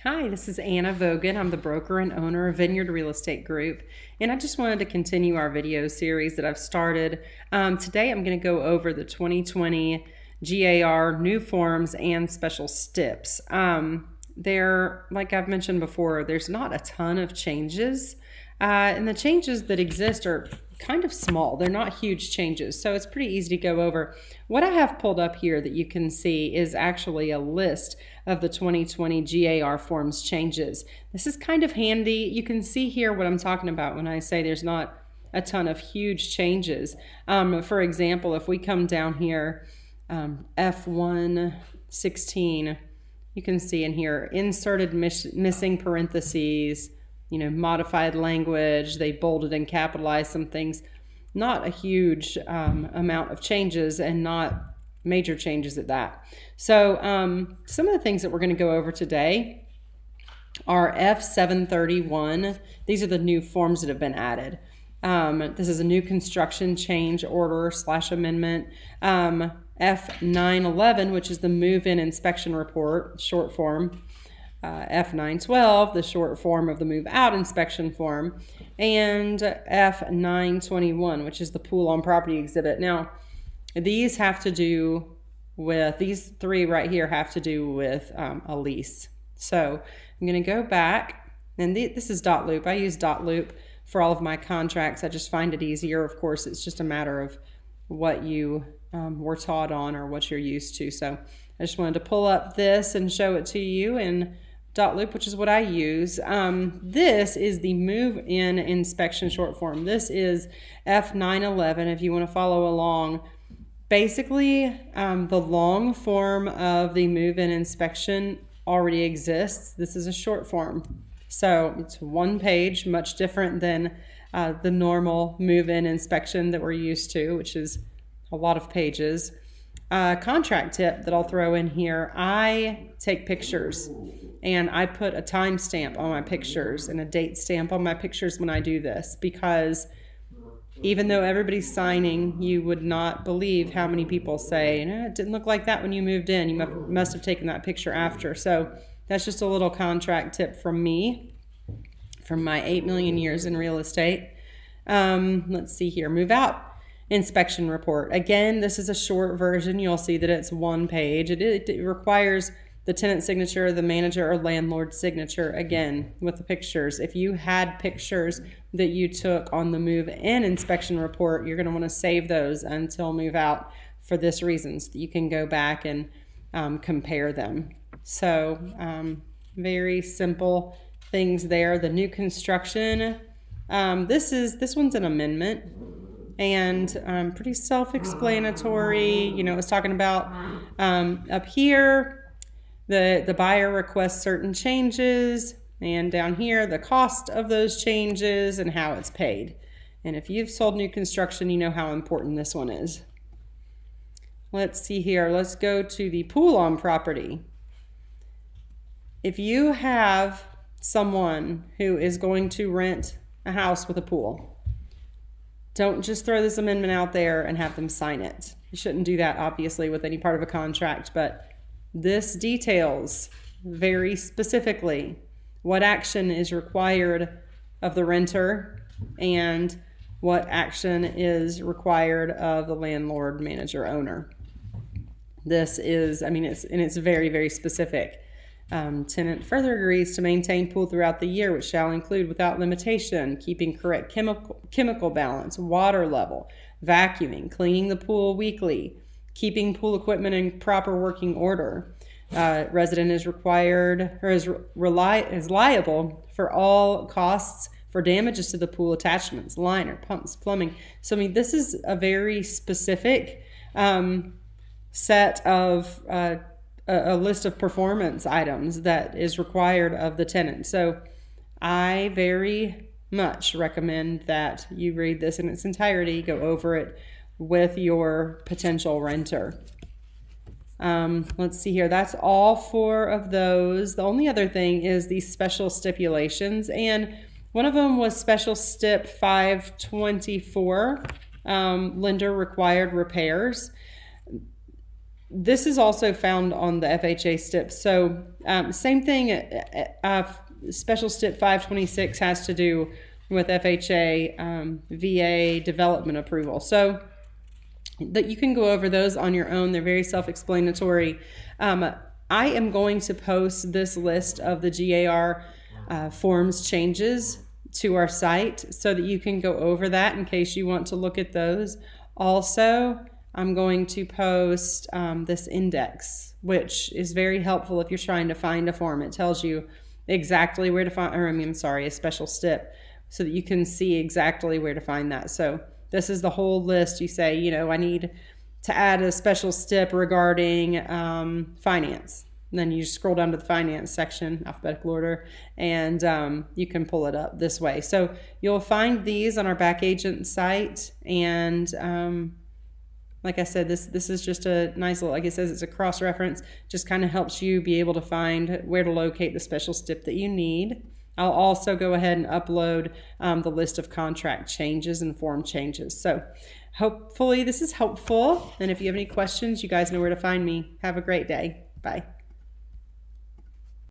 Hi, this is Anna Vogan. I'm the broker and owner of Vineyard Real Estate Group, and I just wanted to continue our video series that I've started. Today I'm going to go over the 2020 GAR new forms and special Stips. Like I've mentioned before, there's not a ton of changes, and the changes that exist are kind of small. They're not huge changes, so it's pretty easy to go over. What I have pulled up here that you can see is actually a list of the 2020 GAR forms changes. This is kind of handy. You can see here what I'm talking about when I say there's not a ton of huge changes. For example, if we come down here, F116, you can see in here, inserted missing parentheses, modified language, they bolded and capitalized some things. Not a huge amount of changes and not major changes at that. So some of the things that we're going to go over today are F731. These are the new forms that have been added. This is a new construction change order / amendment. F911, which is the move-in inspection report, short form. F912, the short form of the move-out inspection form, and F921, which is the pool on property exhibit. Now, these have to do with, these three right here have to do with a lease. So I'm going to go back, and this is dot loop. I use dot loop for all of my contracts. I just find it easier. Of course, it's just a matter of what you were taught on or what you're used to. So I just wanted to pull up this and show it to you in dot loop, which is what I use. This is the move-in inspection short form. This is F911 if you want to follow along. Basically, the long form of the move-in inspection already exists. This is a short form. So it's one page, much different than the normal move-in inspection that we're used to, which is a lot of pages. Contract tip that I'll throw in here, I take pictures and I put a time stamp on my pictures and a date stamp on my pictures when I do this, because even though everybody's signing, you would not believe how many people say, it didn't look like that when you moved in. You must have taken that picture after. So that's just a little contract tip from me, from my 8 million years in real estate. Let's see here, move out inspection report. Again, this is a short version. You'll see that it's one page. It requires the tenant signature, the manager or landlord signature, again, with the pictures. If you had pictures that you took on the move-in inspection report, you're going to want to save those until move out for this reason, so that you can go back and compare them. So very simple things there. The new construction, this one's an amendment. And pretty self-explanatory. It's talking about up here, the buyer requests certain changes, and down here, the cost of those changes and how it's paid. And if you've sold new construction, you know how important this one is. Let's see here. Let's go to the pool on property. If you have someone who is going to rent a house with a pool, don't just throw this amendment out there and have them sign it. You shouldn't do that, obviously, with any part of a contract, but this details very specifically what action is required of the renter and what action is required of the landlord, manager, owner. This is, it's very, very specific. Tenant further agrees to maintain pool throughout the year, which shall include, without limitation, keeping correct chemical balance, water level, vacuuming, cleaning the pool weekly, keeping pool equipment in proper working order. Resident is required or is liable for all costs for damages to the pool attachments, liner, pumps, plumbing. So this is a very specific set of a list of performance items that is required of the tenant. So I very much recommend that you read this in its entirety, go over it with your potential renter. Let's see here. That's all 4 of those. The only other thing is these special stipulations, and one of them was special stip 524, lender required repairs. this is also found on the FHA Stips. So same thing, Special Stip 526 has to do with FHA VA development approval. So that you can go over those on your own. They're very self-explanatory. I am going to post this list of the GAR forms changes to our site so that you can go over that in case you want to look at those. Also, I'm going to post this index, which is very helpful if you're trying to find a form. It tells you exactly where to find, a special stip, so that you can see exactly where to find that. So this is the whole list. You say, you know, I need to add a special stip regarding finance. And then you just scroll down to the finance section, alphabetical order, and you can pull it up this way. So you'll find these on our back agent site. And like I said, this is just a nice little, like it says, it's a cross-reference. Just kind of helps you be able to find where to locate the special stip that you need. I'll also go ahead and upload the list of contract changes and form changes. So hopefully this is helpful. And if you have any questions, you guys know where to find me. Have a great day. Bye.